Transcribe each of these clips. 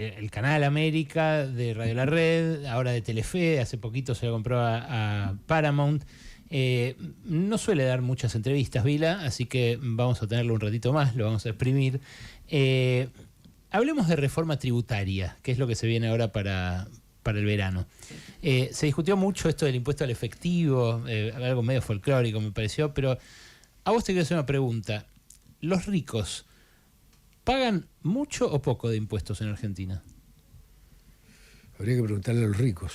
el Canal América, de Radio La Red, ahora de Telefe, hace poquito se lo compró a Paramount. No suele dar muchas entrevistas, Vila, así que vamos a tenerlo un ratito más, lo vamos a exprimir. Hablemos de reforma tributaria, que es lo que se viene ahora para el verano. Se discutió mucho esto del impuesto al efectivo, algo medio folclórico me pareció, pero a vos te quiero hacer una pregunta. ¿Los ricos pagan mucho o poco de impuestos en Argentina? Habría que preguntarle a los ricos.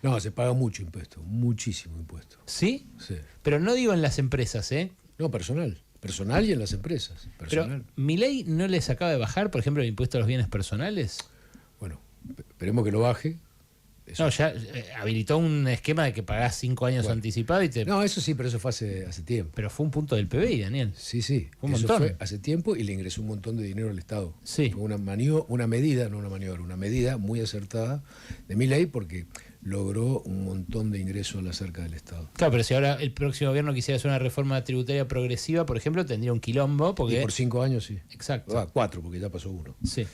No, se paga mucho impuesto, muchísimo impuesto. ¿Sí? Sí. Pero no digo en las empresas, ¿eh? No, personal. Personal y en las empresas. Personal. Pero, ¿Milei no les acaba de bajar, por ejemplo, el impuesto a los bienes personales? Bueno, esperemos que lo baje. Eso. No, ya habilitó un esquema de que pagás 5 años anticipado y te... No, eso sí, pero eso fue hace tiempo. Pero fue un punto del PBI, Daniel. Sí, sí. Un eso montón. fue hace tiempo y le ingresó un montón de dinero al Estado. Sí. Fue una medida, no una maniobra, una medida muy acertada de Milei porque logró un montón de ingresos a la cerca del Estado. Claro, pero si ahora el próximo gobierno quisiera hacer una reforma tributaria progresiva, por ejemplo, tendría un quilombo porque... Y por 5 años sí. Exacto. 4, porque ya pasó 1. Sí.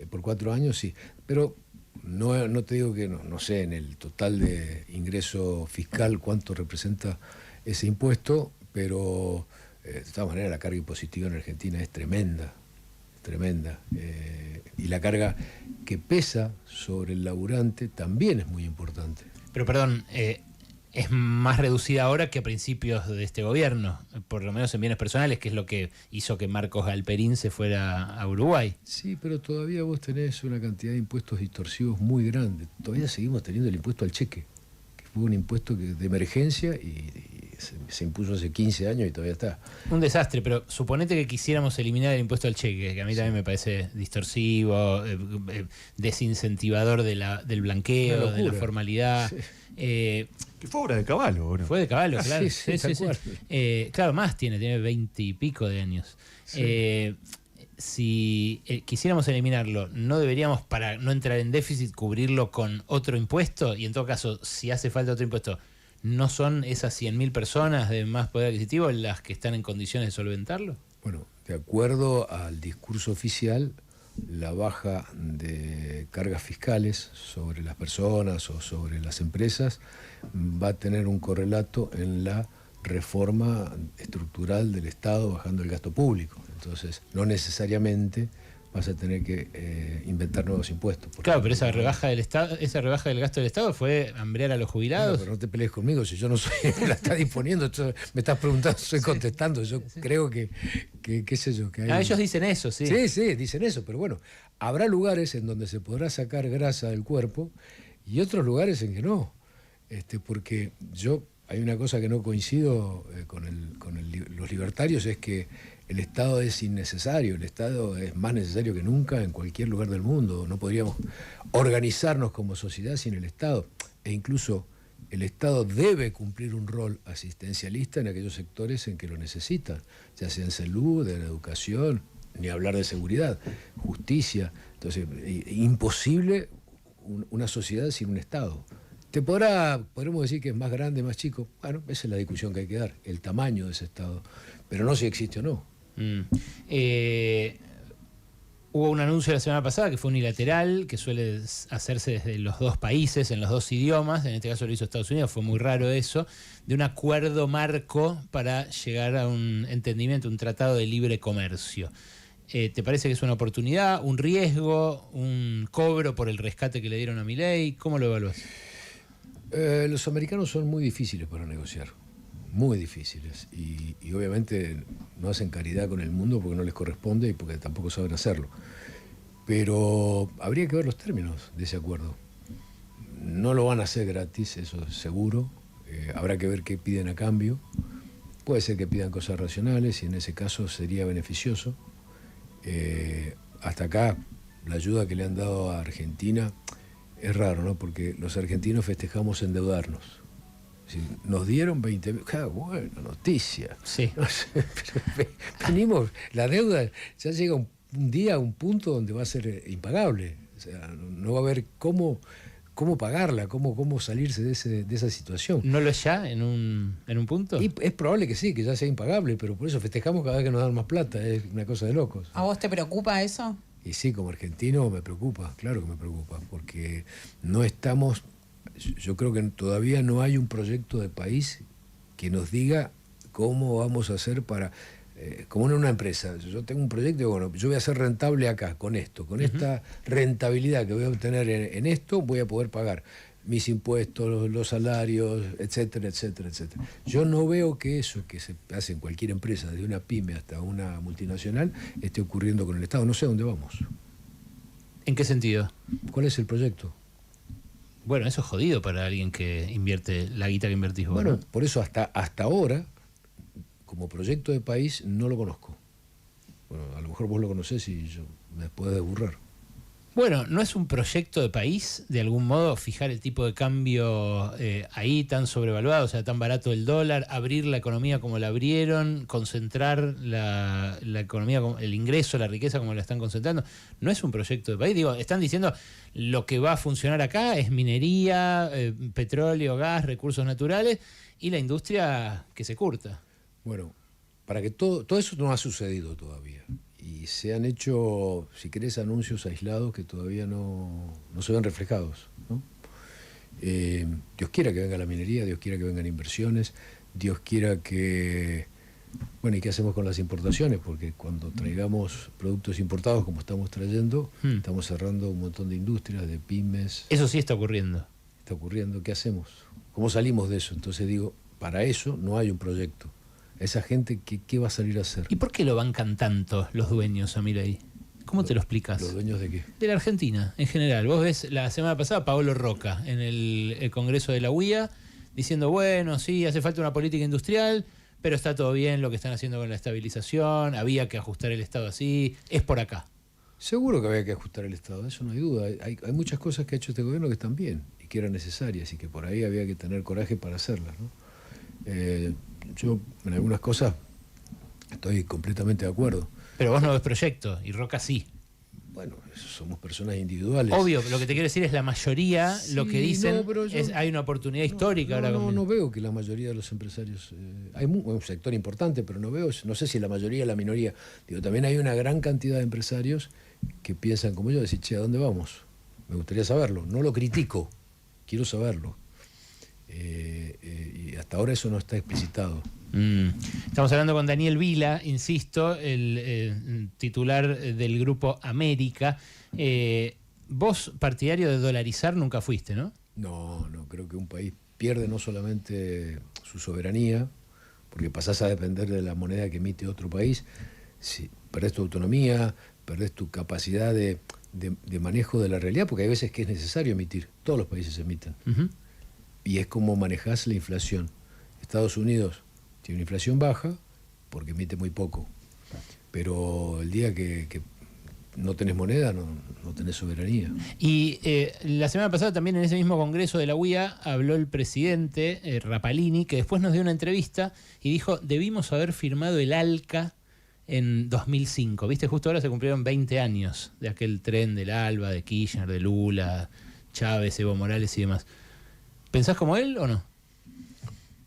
Por 4 años sí. Pero no te digo que no sé en el total de ingreso fiscal cuánto representa ese impuesto, pero de todas maneras la carga impositiva en Argentina es tremenda. Y la carga que pesa sobre el laburante también es muy importante. Pero perdón, es más reducida ahora que a principios de este gobierno, por lo menos en bienes personales, que es lo que hizo que Marcos Galperín se fuera a Uruguay. Sí, pero todavía vos tenés una cantidad de impuestos distorsivos muy grande. Todavía seguimos teniendo el impuesto al cheque, que fue un impuesto de emergencia y se impuso hace 15 años y todavía está. Un desastre, pero suponete que quisiéramos eliminar el impuesto al cheque, que a mí también me parece distorsivo, desincentivador del blanqueo, de la formalidad. Sí. Que fue obra de Caballo, ¿no? Fue de Caballo, claro. Sí. Claro, más tiene 20 y pico de años. Sí. Si quisiéramos eliminarlo, ¿no deberíamos, para no entrar en déficit, cubrirlo con otro impuesto? Y en todo caso, si hace falta otro impuesto, ¿no son esas 100.000 personas de más poder adquisitivo las que están en condiciones de solventarlo? Bueno, de acuerdo al discurso oficial, la baja de cargas fiscales sobre las personas o sobre las empresas va a tener un correlato en la reforma estructural del Estado bajando el gasto público. Entonces, no necesariamente vas a tener que inventar nuevos impuestos. Claro, pero esa rebaja del gasto del Estado fue hambrear a los jubilados. No, pero no te pelees conmigo, si yo no soy el que la está disponiendo, me estás preguntando, estoy contestando. Yo creo que qué sé yo, que hay... ellos dicen eso, sí. Sí, dicen eso, pero bueno, habrá lugares en donde se podrá sacar grasa del cuerpo y otros lugares en que no. Porque hay una cosa que no coincido con los libertarios, es que el Estado es innecesario, el Estado es más necesario que nunca en cualquier lugar del mundo. No podríamos organizarnos como sociedad sin el Estado. E incluso el Estado debe cumplir un rol asistencialista en aquellos sectores en que lo necesitan, ya sea en salud, en educación, ni hablar de seguridad, justicia. Entonces, imposible una sociedad sin un Estado. Podremos decir que es más grande, más chico. Bueno, esa es la discusión que hay que dar, el tamaño de ese Estado. Pero no si existe o no. Hubo un anuncio la semana pasada que fue unilateral, que suele hacerse desde los dos países, en los dos idiomas, en este caso lo hizo Estados Unidos, fue muy raro eso, de un acuerdo marco para llegar a un entendimiento, un tratado de libre comercio. ¿Te parece que es una oportunidad, un riesgo, un cobro por el rescate que le dieron a Milei? ¿Cómo lo evalúas? Los americanos son muy difíciles para negociar, muy difíciles, y obviamente no hacen caridad con el mundo porque no les corresponde y porque tampoco saben hacerlo. Pero habría que ver los términos de ese acuerdo. No lo van a hacer gratis, eso es seguro. Habrá que ver qué piden a cambio. Puede ser que pidan cosas racionales y en ese caso sería beneficioso. Hasta acá, la ayuda que le han dado a Argentina es raro, ¿no? Porque los argentinos festejamos endeudarnos. Nos dieron 20.000, buena noticia. Sí. No sé, pero venimos, la deuda ya llega un día a un punto donde va a ser impagable. O sea, no va a haber cómo cómo pagarla, cómo salirse de esa situación. ¿No lo es ya en un punto? Y es probable que sí, que ya sea impagable, pero por eso festejamos cada vez que nos dan más plata, es una cosa de locos. ¿A vos te preocupa eso? Y sí, como argentino me preocupa, claro que me preocupa, porque no estamos, yo creo que todavía no hay un proyecto de país que nos diga cómo vamos a hacer para, como en una empresa, yo tengo un proyecto y bueno, yo voy a ser rentable acá, con esto, con esta rentabilidad que voy a obtener en esto, voy a poder pagar mis impuestos, los salarios, etcétera, etcétera, etcétera. Yo no veo que eso que se hace en cualquier empresa, desde una pyme hasta una multinacional, esté ocurriendo con el Estado. No sé a dónde vamos. ¿En qué sentido? ¿Cuál es el proyecto? Bueno, eso es jodido para alguien que invierte la guita que invertís vos. Bueno, ¿no? por eso hasta ahora, como proyecto de país, no lo conozco. Bueno, a lo mejor vos lo conocés y yo me puedo burlar. Bueno, ¿no es un proyecto de país, de algún modo, fijar el tipo de cambio ahí tan sobrevaluado, o sea, tan barato el dólar, abrir la economía como la abrieron, concentrar la economía, el ingreso, la riqueza como la están concentrando? ¿No es un proyecto de país? Digo, están diciendo lo que va a funcionar acá es minería, petróleo, gas, recursos naturales y la industria que se curta. Bueno, para que todo eso no ha sucedido todavía. Y se han hecho, si querés, anuncios aislados que todavía no se ven reflejados, ¿no? Dios quiera que venga la minería, Dios quiera que vengan inversiones, Dios quiera que... Bueno, ¿y qué hacemos con las importaciones? Porque cuando traigamos productos importados como estamos trayendo, estamos cerrando un montón de industrias, de pymes. Eso sí está ocurriendo. Está ocurriendo, ¿qué hacemos? ¿Cómo salimos de eso? Entonces digo, para eso no hay un proyecto. Esa gente, ¿qué va a salir a hacer? ¿Y por qué lo bancan tanto los dueños a Milei? ¿Cómo te lo explicas? ¿Los dueños de qué? De la Argentina, en general. Vos ves la semana pasada Paolo Roca en el Congreso de la UIA diciendo, bueno, sí, hace falta una política industrial, pero está todo bien lo que están haciendo con la estabilización, había que ajustar el Estado así, es por acá. Seguro que había que ajustar el Estado, eso no hay duda. Hay muchas cosas que ha hecho este gobierno que están bien y que eran necesarias y que por ahí había que tener coraje para hacerlas, ¿no? Yo en algunas cosas estoy completamente de acuerdo. Pero vos no ves proyecto, y Roca sí. Bueno, somos personas individuales. Obvio, lo que te quiero decir es la mayoría, sí, lo que dicen es hay una oportunidad histórica ahora. No veo que la mayoría de los empresarios... hay un sector importante, pero no sé si la mayoría o la minoría. Digo, también hay una gran cantidad de empresarios que piensan como yo, decir, che, ¿a dónde vamos? Me gustaría saberlo. No lo critico, quiero saberlo. Y hasta ahora eso no está explicitado. Estamos hablando con Daniel Vila, insisto, el titular del Grupo América. Vos, partidario de dolarizar, nunca fuiste, ¿no? No, creo que un país pierde no solamente su soberanía, porque pasás a depender de la moneda que emite otro país, si perdés tu autonomía, perdés tu capacidad de manejo de la realidad, porque hay veces que es necesario emitir, todos los países emiten. Y es como manejás la inflación. Estados Unidos tiene una inflación baja porque emite muy poco, pero el día que no tenés moneda no tenés soberanía. Y la semana pasada también en ese mismo congreso de la UIA habló el presidente Rapalini, que después nos dio una entrevista y dijo, debimos haber firmado el ALCA en 2005. ¿Viste? Justo ahora se cumplieron 20 años de aquel tren del ALBA, de Kirchner, de Lula, Chávez, Evo Morales y demás. ¿Pensás como él o no?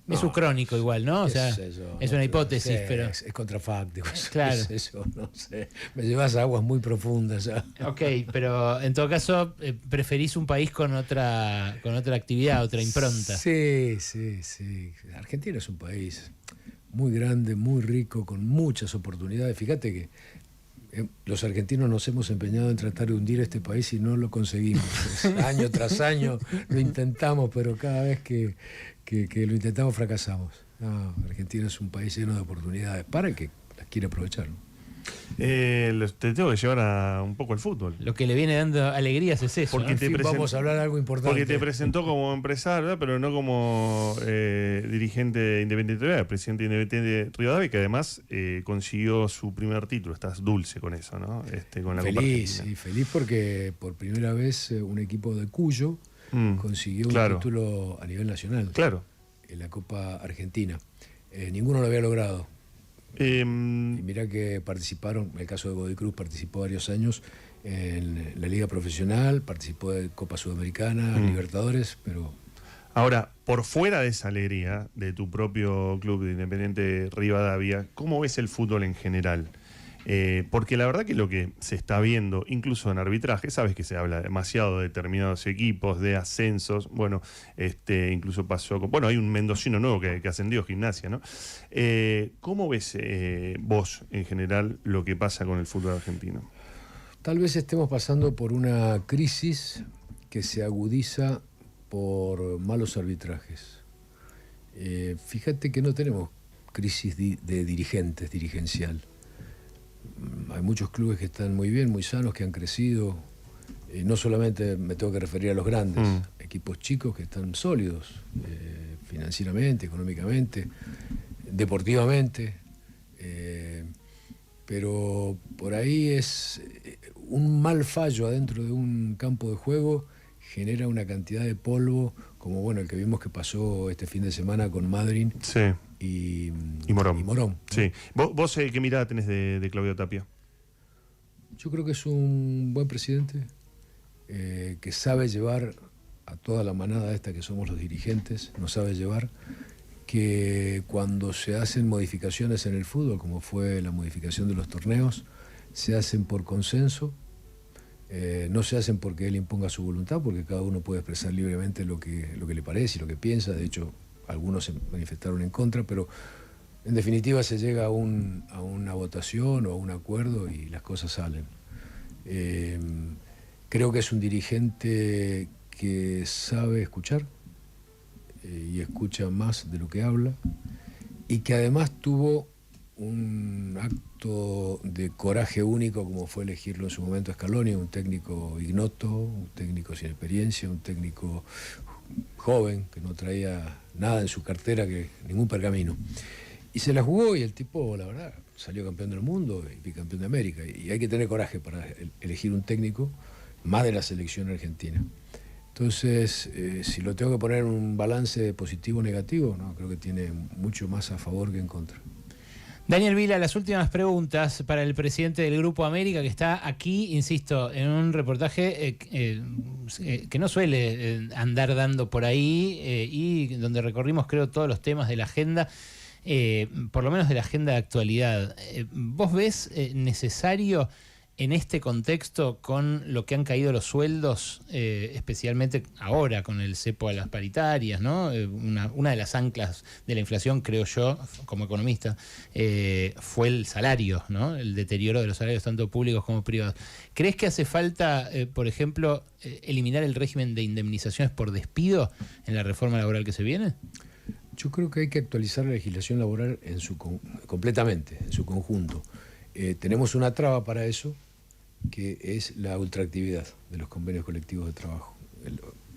No, es ucrónico igual, ¿no? O sea, es una hipótesis, sí, pero... Es contrafáctico. Claro. Es eso, no sé. Me llevas a aguas muy profundas ya. Ok, pero en todo caso, preferís un país con otra actividad, otra impronta. Sí. Argentina es un país muy grande, muy rico, con muchas oportunidades. Fíjate que los argentinos nos hemos empeñado en tratar de hundir este país y no lo conseguimos. Año tras año lo intentamos, pero cada vez que lo intentamos fracasamos. No, Argentina es un país lleno de oportunidades para el que las quiere aprovechar, ¿no? Te tengo que llevar un poco al fútbol. Lo que le viene dando alegrías es eso. Porque ¿no? Vamos a hablar de algo importante. Porque te presentó como empresario, ¿verdad? Pero no como dirigente independiente de presidente independiente de Rivadavia, que además consiguió su primer título. Estás dulce con eso, ¿no? Con la feliz porque por primera vez un equipo de Cuyo consiguió un título a nivel nacional. Claro. En la Copa Argentina. Ninguno lo había logrado. Y mirá que participaron, en el caso de Godoy Cruz participó varios años en la Liga Profesional, participó de Copa Sudamericana, Libertadores, pero... Ahora, por fuera de esa alegría de tu propio club de Independiente Rivadavia, ¿cómo ves el fútbol en general? Porque la verdad que lo que se está viendo, incluso en arbitraje, sabes que se habla demasiado de determinados equipos, de ascensos, bueno, incluso pasó con... Bueno, hay un mendocino nuevo que ascendió, Gimnasia, ¿no? ¿Cómo ves vos, en general, lo que pasa con el fútbol argentino? Tal vez estemos pasando por una crisis que se agudiza por malos arbitrajes. Fíjate que no tenemos crisis de dirigentes, dirigencial. Hay muchos clubes que están muy bien, muy sanos, que han crecido. No solamente me tengo que referir a los grandes, equipos chicos que están sólidos, financieramente, económicamente, deportivamente. Pero por ahí es un mal fallo adentro de un campo de juego, genera una cantidad de polvo, como bueno el que vimos que pasó este fin de semana con Madryn. Sí. Y Morón. ¿No? Sí. ¿Vos qué mirada tenés de Claudio Tapia? Yo creo que es un buen presidente que sabe llevar a toda la manada esta que somos los dirigentes, nos sabe llevar, que cuando se hacen modificaciones en el fútbol, como fue la modificación de los torneos, se hacen por consenso, no se hacen porque él imponga su voluntad, porque cada uno puede expresar libremente lo que le parece y lo que piensa. De hecho, algunos se manifestaron en contra, pero en definitiva se llega a una votación o a un acuerdo y las cosas salen. Creo que es un dirigente que sabe escuchar y escucha más de lo que habla, y que además tuvo un acto de coraje único como fue elegirlo en su momento a Scaloni, un técnico ignoto, un técnico sin experiencia, un técnico joven que no traía nada en su cartera, que ningún pergamino, y se la jugó, y el tipo, la verdad, salió campeón del mundo y bicampeón de América, y hay que tener coraje para elegir un técnico más de la selección argentina. Entonces, si lo tengo que poner en un balance positivo o negativo, no, creo que tiene mucho más a favor que en contra. Daniel Vila, las últimas preguntas para el presidente del Grupo América, que está aquí, insisto, en un reportaje que no suele andar dando por ahí, y donde recorrimos, creo, todos los temas de la agenda, por lo menos de la agenda de actualidad. ¿Vos ves necesario en este contexto, con lo que han caído los sueldos, especialmente ahora con el cepo a las paritarias, ¿no? Una de las anclas de la inflación, creo yo, como economista, fue el salario, ¿no? El deterioro de los salarios tanto públicos como privados. ¿Crees que hace falta, por ejemplo, eliminar el régimen de indemnizaciones por despido en la reforma laboral que se viene? Yo creo que hay que actualizar la legislación laboral completamente, en su conjunto. Tenemos una traba para eso, que es la ultraactividad de los convenios colectivos de trabajo.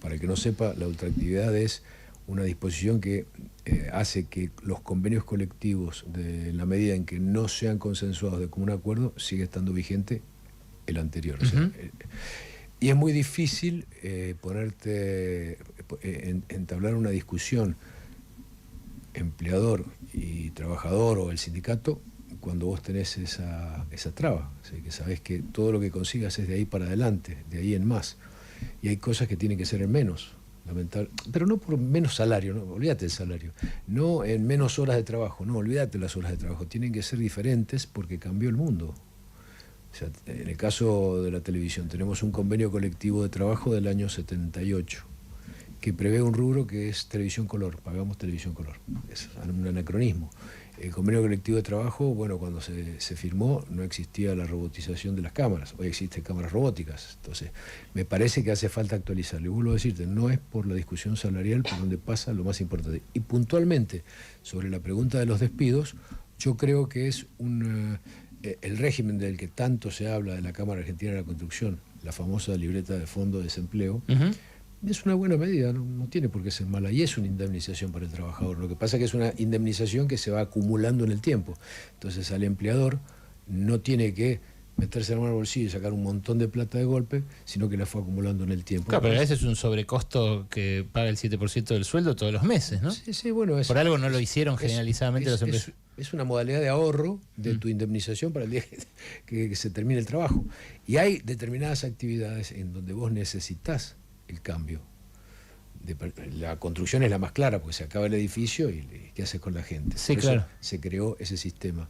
Para el que no sepa, la ultraactividad es una disposición que hace que los convenios colectivos, en la medida en que no sean consensuados de común acuerdo, siga estando vigente el anterior. O sea, y es muy difícil entablar una discusión empleador y trabajador o el sindicato cuando vos tenés esa traba, o sea, que sabés que todo lo que consigas es de ahí para adelante, de ahí en más, y hay cosas que tienen que ser en menos, lamentable, pero no por menos salario, no, olvídate del salario, no en menos horas de trabajo, no, olvídate las horas de trabajo, tienen que ser diferentes porque cambió el mundo. O sea, en el caso de la televisión tenemos un convenio colectivo de trabajo del año 78 que prevé un rubro que es televisión color, pagamos televisión color, es un anacronismo. El convenio colectivo de trabajo, bueno, cuando se firmó no existía la robotización de las cámaras, hoy existen cámaras robóticas, entonces me parece que hace falta actualizarlo. Y vuelvo a decirte, no es por la discusión salarial por donde pasa lo más importante. Y puntualmente, sobre la pregunta de los despidos, yo creo que es el régimen del que tanto se habla de la Cámara Argentina de la Construcción, la famosa libreta de fondo de desempleo, es una buena medida, no tiene por qué ser mala, y es una indemnización para el trabajador. Lo que pasa es que es una indemnización que se va acumulando en el tiempo. Entonces al empleador no tiene que meterse en el bolsillo y sacar un montón de plata de golpe, sino que la fue acumulando en el tiempo. Claro, pero a veces es un sobrecosto que paga el 7% del sueldo todos los meses, ¿no? Sí, bueno. Por algo no lo hicieron generalizadamente las empresas. Es una modalidad de ahorro de tu indemnización para el día que se termine el trabajo. Y hay determinadas actividades en donde vos necesitas el cambio. La construcción es la más clara, porque se acaba el edificio y ¿qué haces con la gente? Sí, Por eso claro. se creó ese sistema.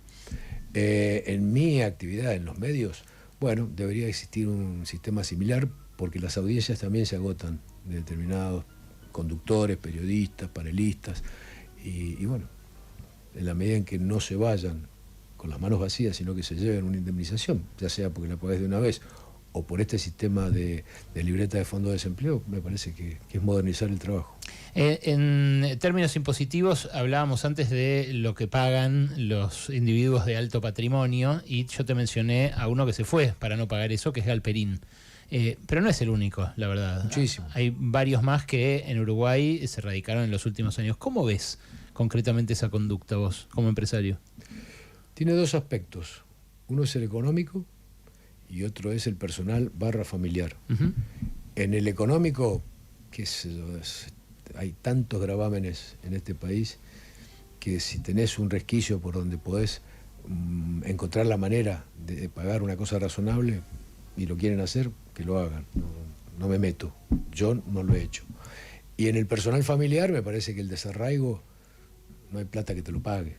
En mi actividad, en los medios, bueno, debería existir un sistema similar, porque las audiencias también se agotan de determinados conductores, periodistas, panelistas, y bueno, en la medida en que no se vayan con las manos vacías, sino que se lleven una indemnización, ya sea porque la pagás de una vez o por este sistema de libreta de fondo de desempleo, me parece que es modernizar el trabajo. En términos impositivos, hablábamos antes de lo que pagan los individuos de alto patrimonio, y yo te mencioné a uno que se fue para no pagar eso, que es Galperín. Pero no es el único, la verdad. Muchísimo. Hay varios más que en Uruguay se radicaron en los últimos años. ¿Cómo ves concretamente esa conducta vos, como empresario? Tiene dos aspectos. Uno es el económico y otro es el personal / familiar. Uh-huh. En el económico, hay tantos gravámenes en este país que si tenés un resquicio por donde podés encontrar la manera de pagar una cosa razonable y lo quieren hacer, que lo hagan. No me meto. Yo no lo he hecho. Y en el personal familiar me parece que el desarraigo no hay plata que te lo pague.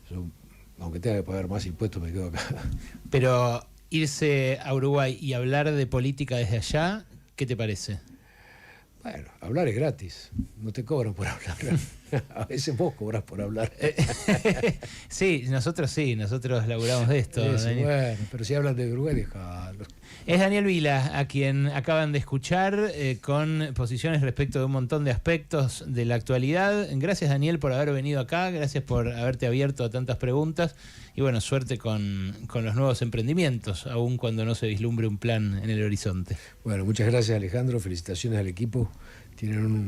Yo, aunque tenga que pagar más impuestos, me quedo acá. Pero irse a Uruguay y hablar de política desde allá, ¿qué te parece? Bueno, hablar es gratis, no te cobran por hablar. A veces vos cobras por hablar. Sí, nosotros laburamos de esto. Eso, bueno, pero si hablan de Uruguay, dejalo. Es Daniel Vila, a quien acaban de escuchar, con posiciones respecto de un montón de aspectos de la actualidad. Gracias, Daniel, por haber venido acá, gracias por haberte abierto a tantas preguntas, y bueno, suerte con los nuevos emprendimientos, aun cuando no se vislumbre un plan en el horizonte. Bueno, muchas gracias, Alejandro, felicitaciones al equipo. Tienen un